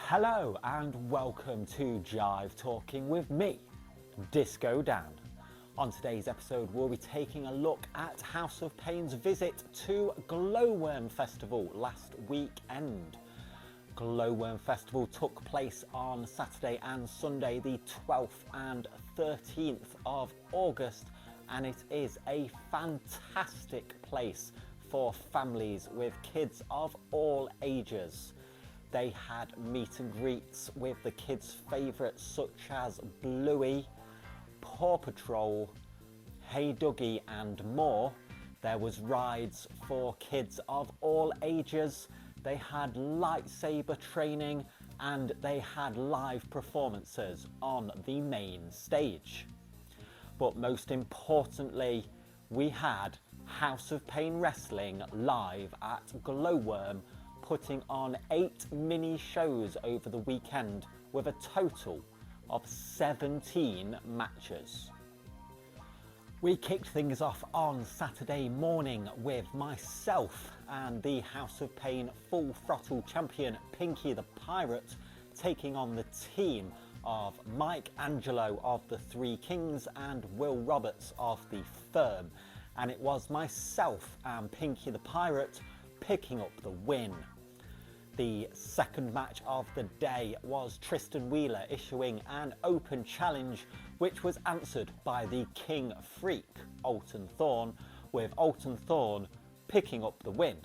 Hello and welcome to Jive Talking with me, Disco Dan. On today's episode we'll be taking a look at House of Pain's visit to Gloworm Festival last weekend. Gloworm Festival took place on Saturday and Sunday the 12th and 13th of August, and it is a fantastic place for families with kids of all ages. They had meet and greets with the kids' favourites such as Bluey, Paw Patrol, Hey Duggee and more. There was rides for kids of all ages. They had lightsaber training and they had live performances on the main stage. But most importantly, we had House of Pain Wrestling live at Gloworm, putting on 8 mini shows over the weekend with a total of 17 matches. We kicked things off on Saturday morning with myself and the House of Pain Full Throttle champion Pinky the Pirate taking on the team of Mike Angelo of the Three Kings and Will Roberts of the Firm, and it was myself and Pinky the Pirate picking up the win. The second match of the day was Tristan Wheeler issuing an open challenge, which was answered by the King Freak, Alton Thorne, with Alton Thorne picking up the win.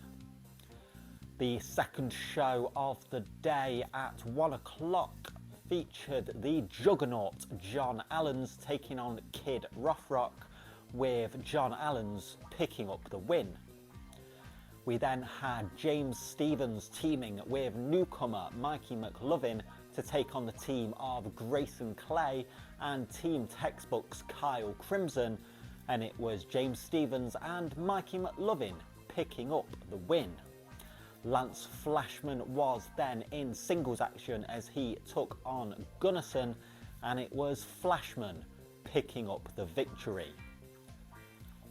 The second show of the day at 1 o'clock featured the Juggernaut John Allens taking on Kid Rothrock, with John Allens picking up the win. We then had James Stevens teaming with newcomer Mikey McLovin to take on the team of Grayson Clay and Team Textbooks Kyle Crimson, and it was James Stevens and Mikey McLovin picking up the win. Lance Flashman was then in singles action as he took on Gunnison, and it was Flashman picking up the victory.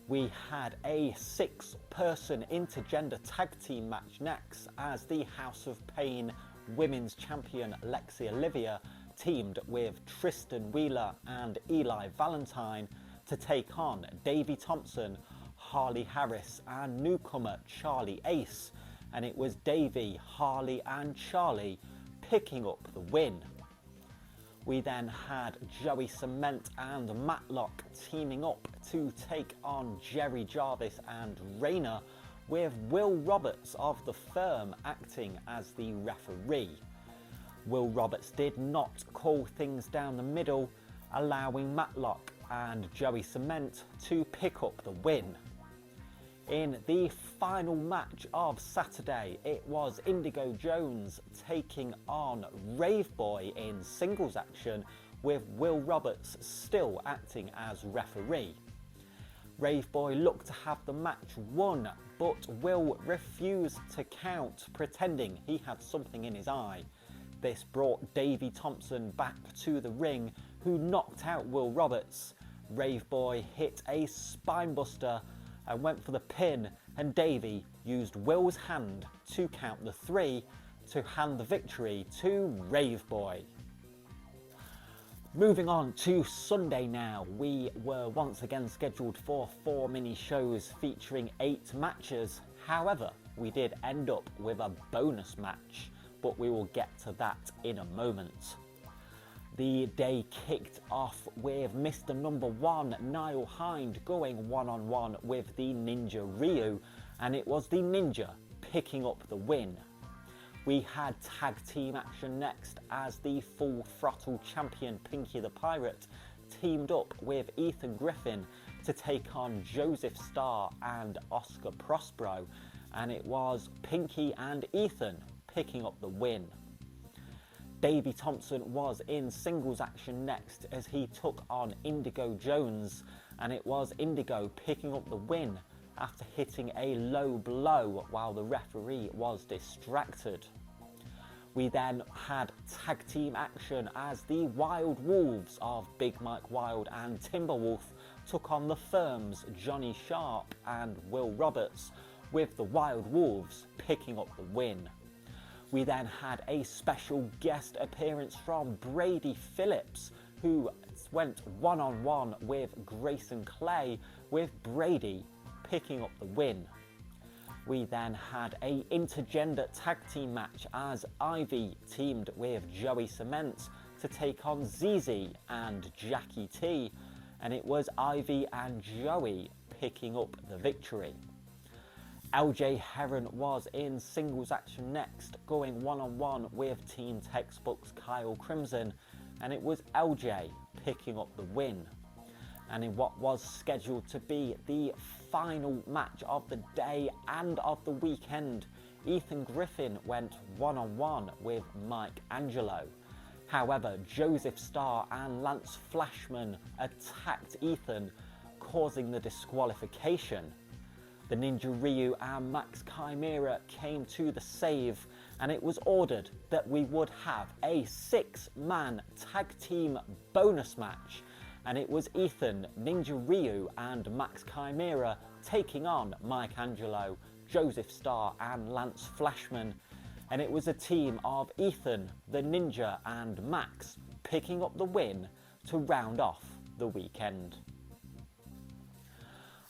We had a 6-person intergender tag team match next as the House of Pain Women's Champion Lexi Olivia teamed with Tristan Wheeler and Eli Valentine to take on Davey Thompson, Harley Harris and newcomer Charlie Ace, and it was Davey, Harley and Charlie picking up the win. We then had Joey Cement and Matlock teaming up to take on Jerry Jarvis and Rayner, with Will Roberts of the Firm acting as the referee. Will Roberts did not call things down the middle, allowing Matlock and Joey Cement to pick up the win. In the final match of Saturday, it was Indigo Jones taking on Rave Boy in singles action, with Will Roberts still acting as referee. Rave Boy looked to have the match won, but Will refused to count, pretending he had something in his eye. This brought Davey Thompson back to the ring, who knocked out Will Roberts. Rave Boy hit a spinebuster and went for the pin, and Davey used Will's hand to count the 3 to hand the victory to Rave Boy. Moving on to Sunday now, we were once again scheduled for 4 mini shows featuring 8 matches. However, we did end up with a bonus match, but we will get to that in a moment. The day kicked off with Mr. Number 1 Niall Hind going one-on-one with the Ninja Ryu, and it was the Ninja picking up the win. We had tag team action next as the Full Throttle champion Pinky the Pirate teamed up with Ethan Griffin to take on Joseph Starr and Oscar Prospero, and it was Pinky and Ethan picking up the win. Davey Thompson was in singles action next as he took on Indigo Jones, and it was Indigo picking up the win after hitting a low blow while the referee was distracted. We then had tag team action as the Wild Wolves of Big Mike Wild and Timberwolf took on the Firm's Johnny Sharp and Will Roberts, with the Wild Wolves picking up the win. We then had a special guest appearance from Brady Phillips, who went one-on-one with Grayson Clay, with Brady picking up the win. We then had a intergender tag team match as Ivy teamed with Joey Cements to take on ZZ and Jackie T, and it was Ivy and Joey picking up the victory. LJ Heron was in singles action next, going one-on-one with Team Textbook's Kyle Crimson, and it was LJ picking up the win. And in what was scheduled to be the final match of the day and of the weekend, Ethan Griffin went one-on-one with Mike Angelo. However, Joseph Starr and Lance Flashman attacked Ethan, causing the disqualification. The Ninja Ryu and Max Chimera came to the save, and it was ordered that we would have a 6-man tag team bonus match, and it was Ethan, Ninja Ryu and Max Chimera taking on Mike Angelo, Joseph Starr and Lance Flashman, and it was a team of Ethan, the Ninja and Max picking up the win to round off the weekend.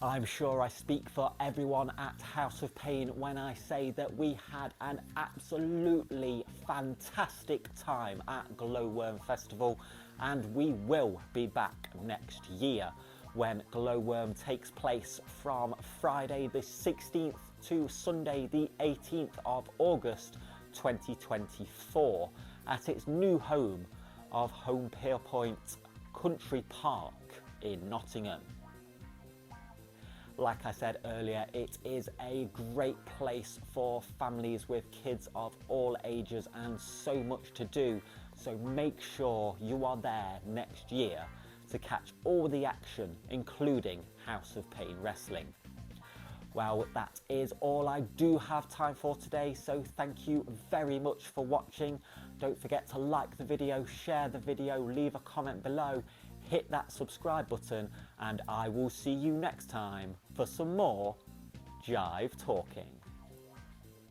I'm sure I speak for everyone at House of Pain when I say that we had an absolutely fantastic time at Gloworm Festival, and we will be back next year when Gloworm takes place from Friday the 16th to Sunday the 18th of August 2024 at its new home of Home Pierpoint Country Park in Nottingham. Like I said earlier, it is a great place for families with kids of all ages and so much to do, so make sure you are there next year to catch all the action, including House of Pain Wrestling. Well, that is all I do have time for today, so thank you very much for watching. Don't forget to like the video, share the video, leave a comment below, hit that subscribe button, and I will see you next time for some more Jive Talking.